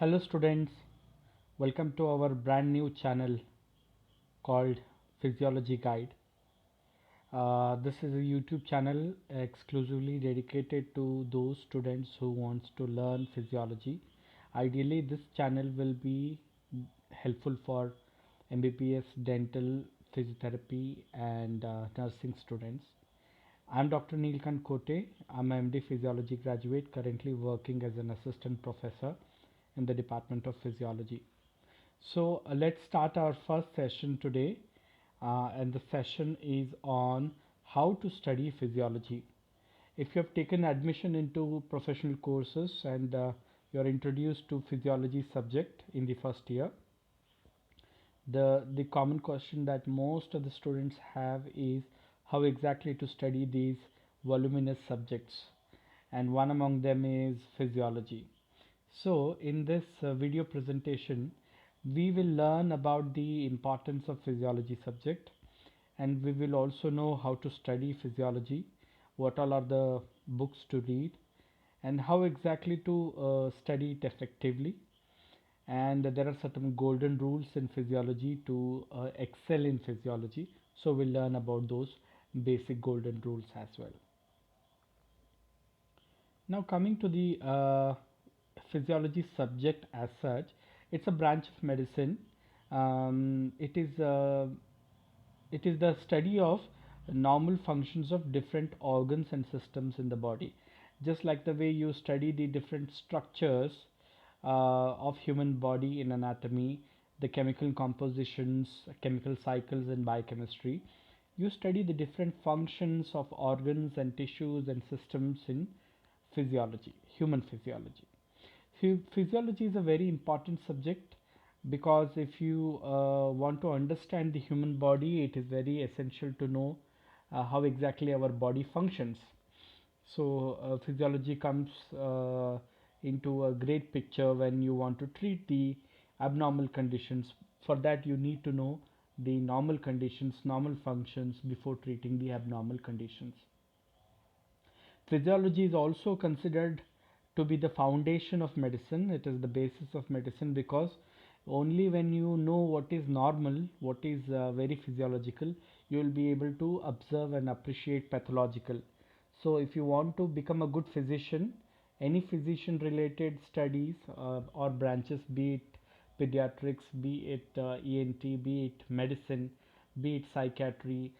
Hello students, welcome to our brand new channel called Physiology Guide. This is a YouTube channel exclusively dedicated to those students who wants to learn physiology. Ideally, this channel will be helpful for MBBS, dental, physiotherapy and nursing students. I'm Dr. Neelkant Kote. I'm a MD Physiology graduate currently working as an assistant professor in the Department of Physiology. So let's start our first session today, and the session is on how to study physiology. If you have taken admission into professional courses and you're introduced to physiology subject in the first year, the common question that most of the students have is how exactly to study these voluminous subjects, and one among them is physiology. So in this video presentation, we will learn about the importance of physiology subject, and we will also know how to study physiology, what all are the books to read, and how exactly to study it effectively. And there are certain golden rules in physiology to excel in physiology. So we'll learn about those basic golden rules as well. Now coming to the physiology subject as such, it's a branch of medicine. It is the study of normal functions of different organs and systems in the body. Just like the way you study the different structures of human body in anatomy, the chemical compositions, chemical cycles in biochemistry, you study the different functions of organs and tissues and systems in physiology, human physiology. Physiology is a very important subject because if you want to understand the human body, it is very essential to know how exactly our body functions. So, physiology comes into a great picture when you want to treat the abnormal conditions. For that, you need to know the normal conditions, normal functions before treating the abnormal conditions. Physiology is also considered to be the foundation of medicine. It is the basis of medicine because only when you know what is normal, what is very physiological, you will be able to observe and appreciate pathological. So, if you want to become a good physician, any physician related studies or branches, be it pediatrics, be it ENT, be it medicine, be it psychiatry,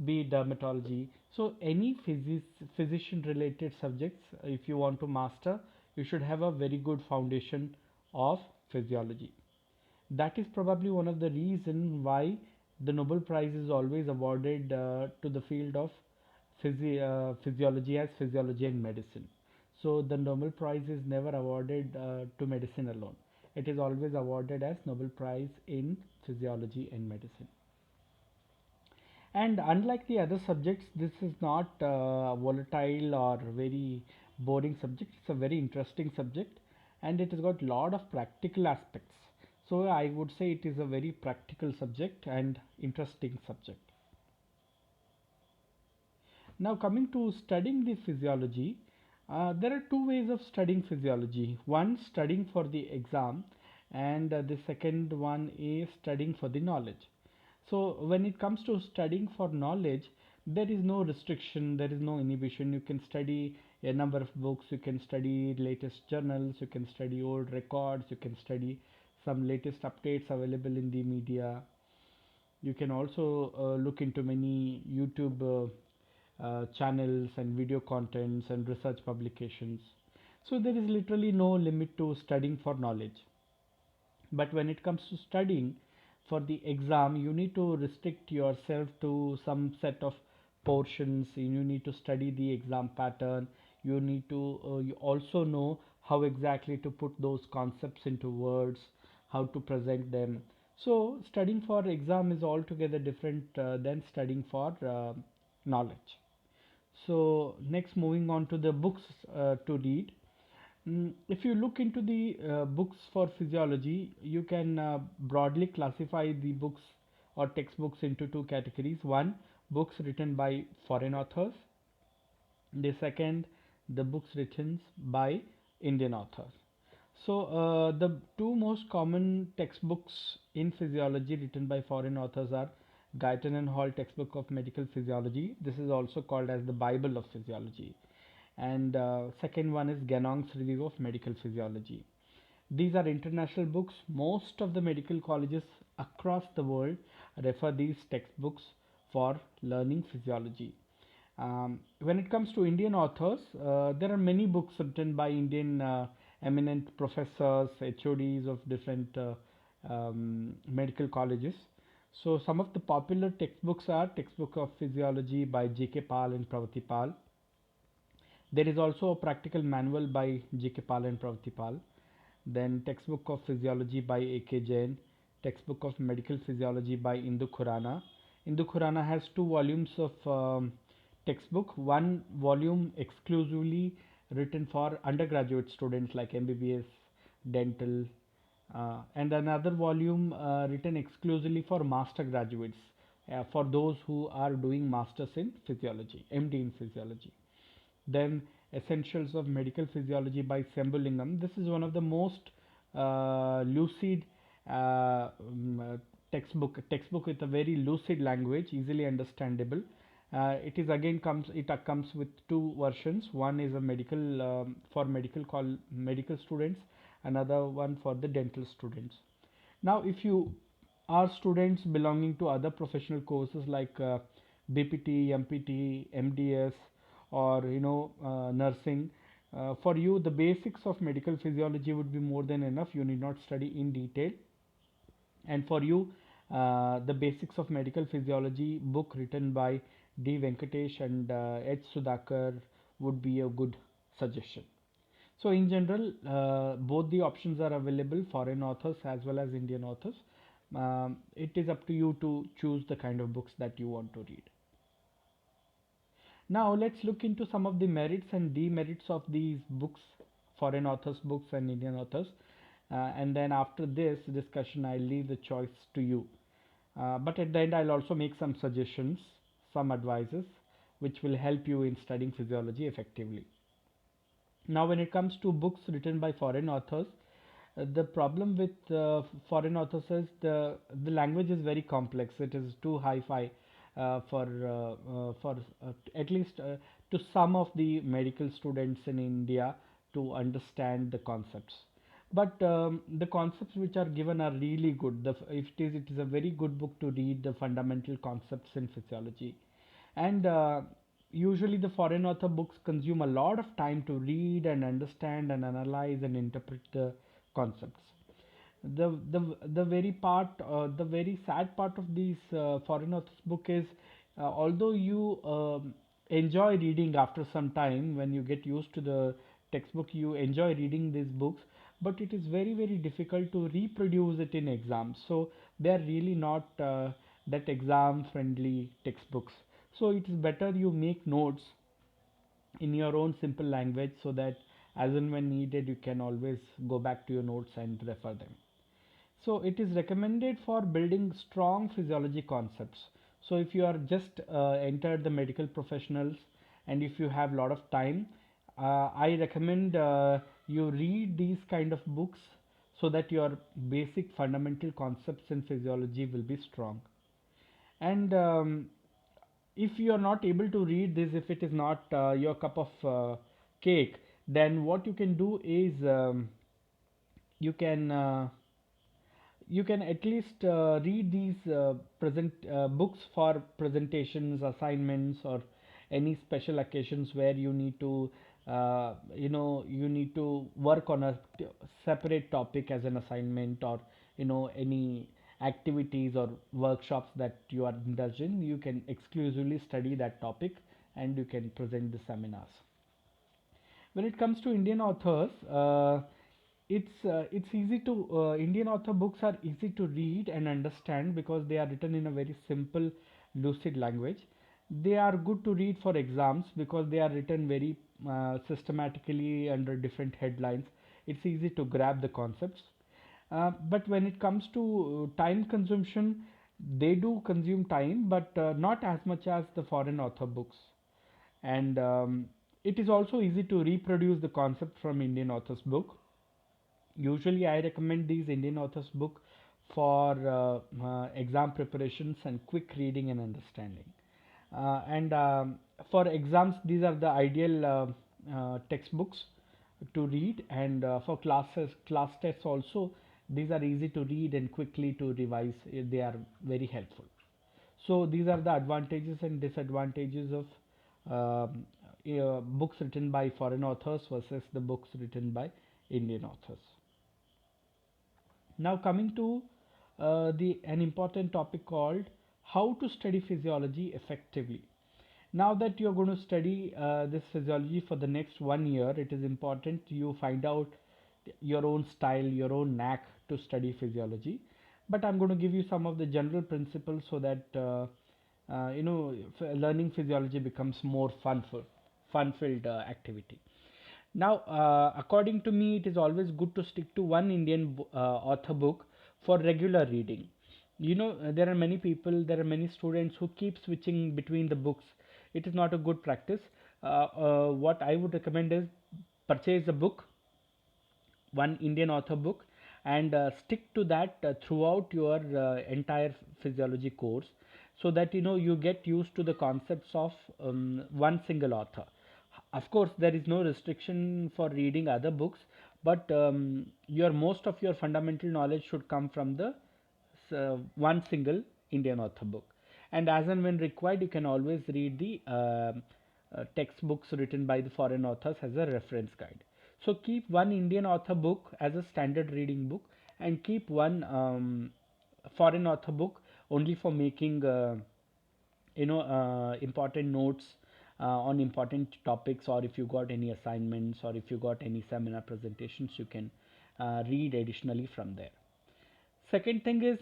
be it dermatology. So any physician related subjects, if you want to master, you should have a very good foundation of physiology. That is probably one of the reason why the Nobel Prize is always awarded to the field of physiology as physiology and medicine. So the Nobel Prize is never awarded to medicine alone. It is always awarded as Nobel Prize in physiology and medicine. And unlike the other subjects, this is not volatile or very boring subject. It's a very interesting subject, and it has got a lot of practical aspects. So I would say it is a very practical subject and interesting subject. Now coming to studying the physiology, there are two ways of studying physiology. One, studying for the exam, and the second one is studying for the knowledge. So when it comes to studying for knowledge, there is no restriction, there is no inhibition. You can study a number of books, you can study latest journals, you can study old records, you can study some latest updates available in the media. You can also look into many YouTube channels and video contents and research publications. So there is literally no limit to studying for knowledge. But when it comes to studying for the exam, you need to restrict yourself to some set of portions. You need to study the exam pattern. You need to you also know how exactly to put those concepts into words, how to present them. So studying for exam is altogether different than studying for knowledge. So next, moving on to the books to read. If you look into the books for physiology, you can broadly classify the books or textbooks into two categories. One, books written by foreign authors. The second, the books written by Indian authors. So, the two most common textbooks in physiology written by foreign authors are Guyton and Hall textbook of medical physiology. This is also called as the Bible of physiology. And second one is Ganong's Review of Medical Physiology. These are international books. Most of the medical colleges across the world refer these textbooks for learning physiology. When it comes to Indian authors, there are many books written by Indian eminent professors, HODs of different medical colleges. So some of the popular textbooks are Textbook of Physiology by J.K. Pal and Pravati Pal. There is also a practical manual by J.K. Pal and Pravati Pal. Then Textbook of Physiology by A.K. Jain. Textbook of Medical Physiology by Indu Khurana. Indu Khurana has two volumes of textbook. One volume exclusively written for undergraduate students like MBBS, dental, and another volume written exclusively for master graduates, for those who are doing masters in physiology, MD in physiology. Then Essentials of Medical Physiology by Sembulingam. This is one of the most lucid textbook with a very lucid language, easily understandable. It comes with two versions. One is a medical for medical students, another one for the dental students. Now, if you are students belonging to other professional courses like BPT, MPT, MDS, or nursing, for you the basics of medical physiology would be more than enough. You need not study in detail. And for you, the basics of medical physiology book written by D. Venkatesh and H. Sudhakar would be a good suggestion. So in general, both the options are available, foreign authors as well as Indian authors. It is up to you to choose the kind of books that you want to read. Now let's look into some of the merits and demerits of these books, foreign authors books and Indian authors. And then after this discussion, I'll leave the choice to you. But at the end, I'll also make some suggestions, some advices, which will help you in studying physiology effectively. Now, when it comes to books written by foreign authors, the problem with foreign authors is the language is very complex. It is too hi-fi for at least to some of the medical students in India to understand the concepts. But the concepts which are given are really good. It is a very good book to read the fundamental concepts in physiology. And usually the foreign author books consume a lot of time to read and understand and analyze and interpret the concepts. The very sad part of these foreign authors book is, although you enjoy reading after some time, when you get used to the textbook, you enjoy reading these books, but it is very difficult to reproduce it in exams. So they are really not that exam friendly textbooks. So it is better you make notes in your own simple language, so that as and when needed you can always go back to your notes and refer them. So it is recommended for building strong physiology concepts. So if you are just entered the medical professionals, and if you have a lot of time, I recommend you read these kind of books, so that your basic fundamental concepts in physiology will be strong. And if you are not able to read this, if it is not your cup of cake, then what you can do is, you can you can at least read these present books for presentations, assignments, or any special occasions where you need to you need to work on a separate topic as an assignment, or any activities or workshops that you are indulged in. You can exclusively study that topic and you can present the seminars. When it comes to Indian authors, it's easy to Indian author books are easy to read and understand because they are written in a very simple, lucid language. They are good to read for exams because they are written very systematically under different headlines. It's easy to grab the concepts. But when it comes to time consumption, they do consume time, but not as much as the foreign author books. And it is also easy to reproduce the concept from Indian author's book. Usually, I recommend these Indian authors book for exam preparations and quick reading and understanding. And for exams, these are the ideal textbooks to read, and for class tests also, these are easy to read and quickly to revise. They are very helpful. So these are the advantages and disadvantages of books written by foreign authors versus the books written by Indian authors. Now coming to the an important topic called how to study physiology effectively. Now that you're going to study this physiology for the next 1 year, it is important you find out your own style, your own knack to study physiology. But I'm going to give you some of the general principles so that learning physiology becomes more fun-filled activity. Now, according to me, it is always good to stick to one Indian author book for regular reading. There are many people, there are many students who keep switching between the books. It is not a good practice. What I would recommend is purchase a book, one Indian author book, and stick to that throughout your entire physiology course, so that you get used to the concepts of one single author. Of course, there is no restriction for reading other books, but your most of your fundamental knowledge should come from the one single Indian author book. And as and when required, you can always read the textbooks written by the foreign authors as a reference guide. So keep one Indian author book as a standard reading book, and keep one foreign author book only for making important notes on important topics, or if you got any assignments, or if you got any seminar presentations, you can read additionally from there. Second thing is,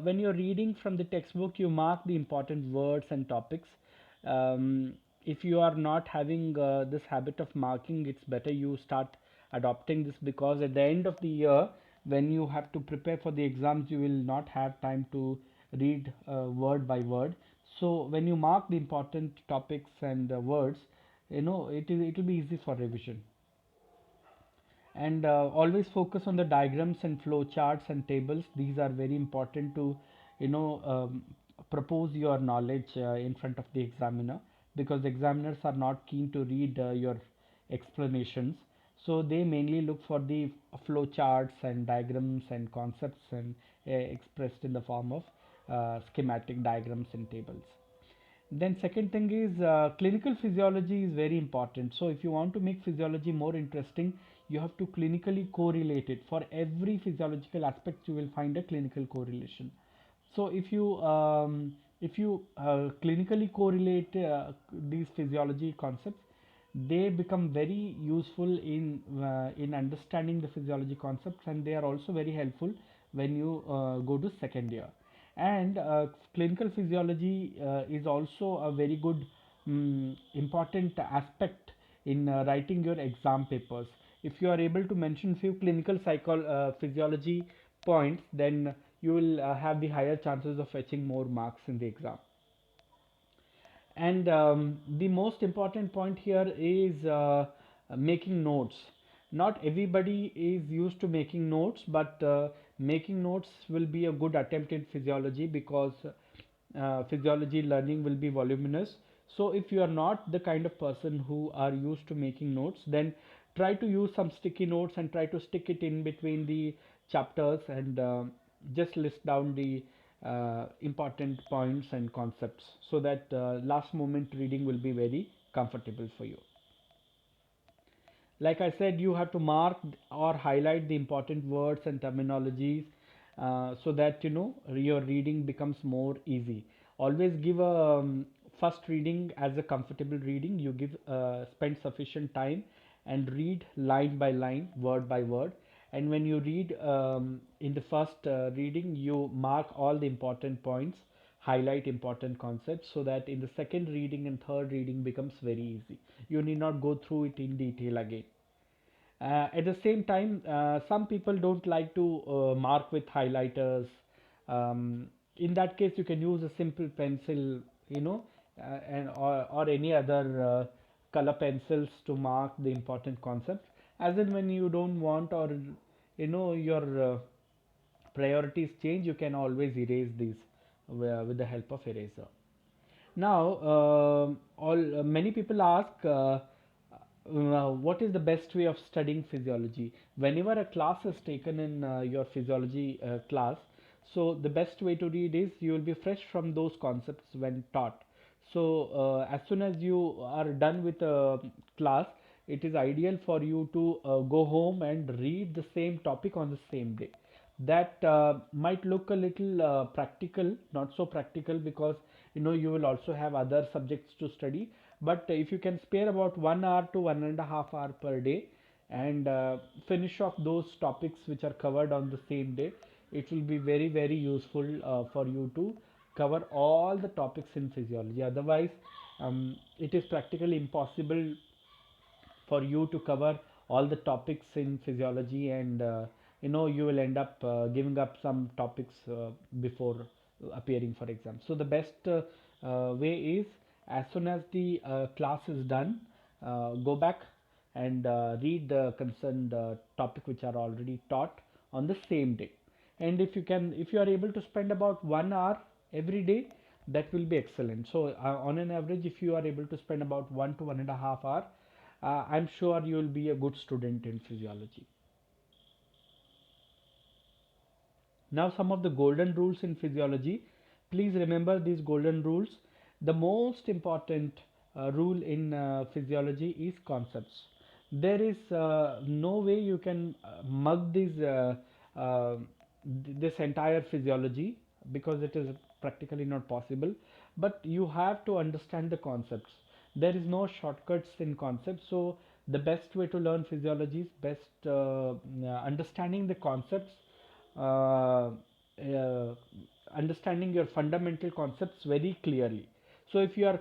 when you're reading from the textbook, you mark the important words and topics. If you are not having this habit of marking, it's better you start adopting this, because at the end of the year, when you have to prepare for the exams, you will not have time to read word by word. So when you mark the important topics and words, it will be easy for revision. And always focus on the diagrams and flow charts and tables. These are very important to you know um, propose your knowledge in front of the examiner, because examiners are not keen to read your explanations. So they mainly look for the flow charts and diagrams and concepts, and expressed in the form of schematic diagrams and tables. Then second thing is, clinical physiology is very important. So if you want to make physiology more interesting, you have to clinically correlate it. For every physiological aspect, you will find a clinical correlation. So if you clinically correlate these physiology concepts, they become very useful in understanding the physiology concepts, and they are also very helpful when you go to second year. And clinical physiology is also a very good important aspect in writing your exam papers. If you are able to mention few physiology points, then you will have the higher chances of fetching more marks in the exam. And the most important point here is making notes. Not everybody is used to making notes, but making notes will be a good attempt in physiology, because physiology learning will be voluminous. So if you are not the kind of person who are used to making notes, then try to use some sticky notes and try to stick it in between the chapters, and just list down the important points and concepts, so that last moment reading will be very comfortable for you. Like I said, you have to mark or highlight the important words and terminologies, so that your reading becomes more easy. Always give a first reading as a comfortable reading. You give spend sufficient time and read line by line, word by word. And when you read in the first reading, you mark all the important points, highlight important concepts, so that in the second reading and third reading becomes very easy. You need not go through it in detail again. At the same time, some people don't like to mark with highlighters. In that case, you can use a simple pencil, or any other color pencils to mark the important concepts. As in when you don't want, or your priorities change, you can always erase these with the help of eraser. Now, all many people ask, what is the best way of studying physiology? Whenever a class is taken in your physiology class, so the best way to read is you will be fresh from those concepts when taught. So, as soon as you are done with a class, it is ideal for you to go home and read the same topic on the same day. That might look a little practical, not so practical, because you will also have other subjects to study. But if you can spare about 1 hour to 1.5 hour per day and finish off those topics which are covered on the same day, it will be very, very useful for you to cover all the topics in physiology. Otherwise, it is practically impossible for you to cover all the topics in physiology, and you will end up giving up some topics before appearing for exam. So the best way is, as soon as the class is done, go back and read the concerned topic which are already taught on the same day. And if you are able to spend about 1 hour every day, that will be excellent. So on an average, if you are able to spend about 1 to 1.5 hour, I'm sure you will be a good student in physiology. Now, some of the golden rules in physiology. Please remember these golden rules. The most important rule in physiology is concepts. There is no way you can mug uh, this entire physiology, because it is practically not possible. But you have to understand the concepts. There is no shortcuts in concepts. So the best way to learn physiology is best understanding the concepts, uh, understanding your fundamental concepts very clearly. So if you are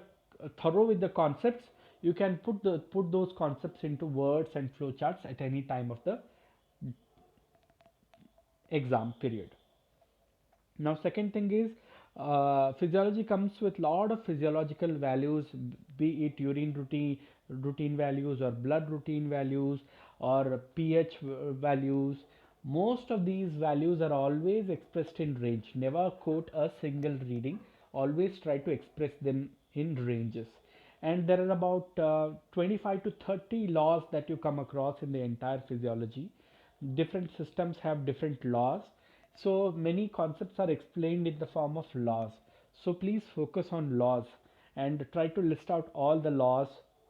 thorough with the concepts, you can put those concepts into words and flowcharts at any time of the exam period. Now, second thing is, physiology comes with lot of physiological values, be it urine routine values, or blood routine values, or pH values. Most of these values are always expressed in range. Never quote a single reading. Always try to express them in ranges. And there are about 25 to 30 laws that you come across in the entire physiology. Different systems have different laws, so many concepts are explained in the form of laws. So please focus on laws and try to list out all the laws,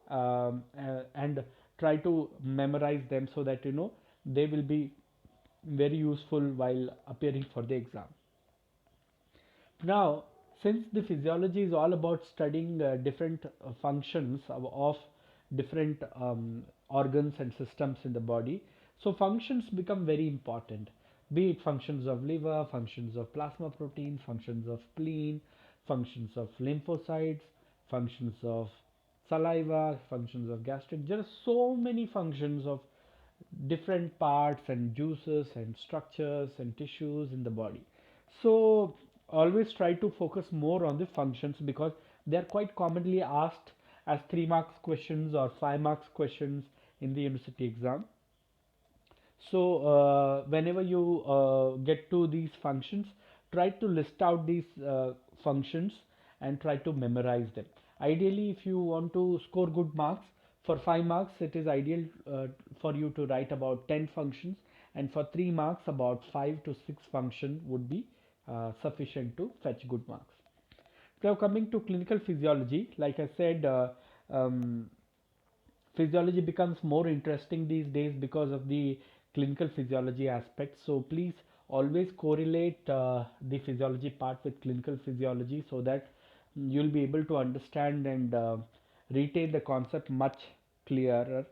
and try to memorize them, so that they will be very useful while appearing for the exam. Now, since the physiology is all about studying different functions of different organs and systems in the body, so functions become very important. Be it functions of liver, functions of plasma protein, functions of spleen, functions of lymphocytes, functions of saliva, functions of gastric. There are so many functions of different parts and juices and structures and tissues in the body. So always try to focus more on the functions, because they are quite commonly asked as 3 marks questions or 5 marks questions in the university exam. So whenever you get to these functions, try to list out these functions and try to memorize them. Ideally, if you want to score good marks, for 5 marks, it is ideal for you to write about 10 functions, and for 3 marks, about 5 to 6 function would be sufficient to fetch good marks. Now, coming to clinical physiology, like I said, um, physiology becomes more interesting these days because of the clinical physiology aspect. So please always correlate the physiology part with clinical physiology, so that you'll be able to understand and retain the concept much clearly.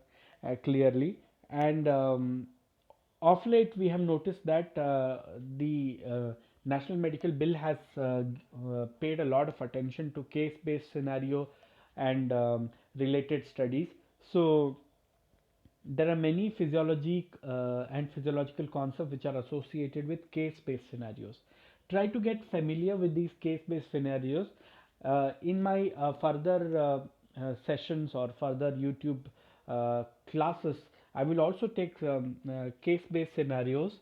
And of late, we have noticed that the National Medical Bill has paid a lot of attention to case-based scenario and related studies. So there are many physiology and physiological concepts which are associated with case-based scenarios. Try to get familiar with these case-based scenarios. In my further sessions or further YouTube classes, I will also take case-based scenarios,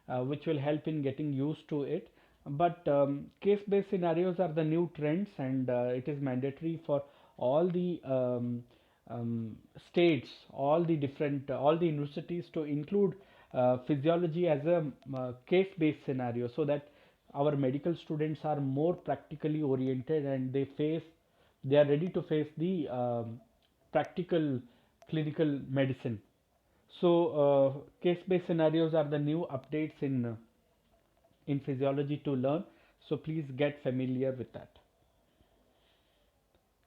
which will help in getting used to it. But case-based scenarios are the new trends, and it is mandatory for all the states, all the universities to include physiology as a case-based scenario, so that our medical students are more practically oriented, and they are ready to face the practical clinical medicine. So case-based scenarios are the new updates in physiology to learn. So please get familiar with that.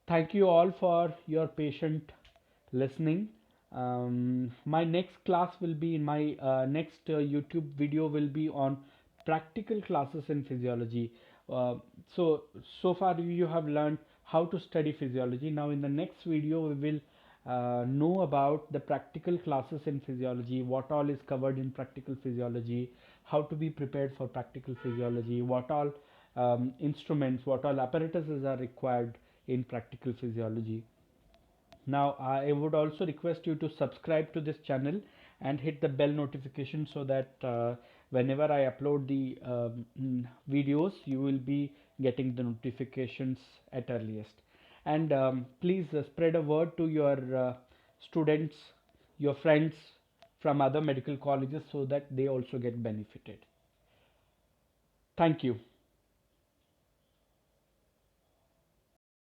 Thank you all for your patient listening. My next class will be in my next YouTube video will be on practical classes in physiology. Uh, so far you have learned how to study physiology. Now in the next video we will know about the practical classes in physiology, what all is covered in practical physiology, how to be prepared for practical physiology, what all instruments, what all apparatuses are required in practical physiology. Now, I would also request you to subscribe to this channel and hit the bell notification, so that whenever I upload the videos, you will be getting the notifications at earliest. And please spread a word to your students, your friends from other medical colleges, so that they also get benefited. Thank you.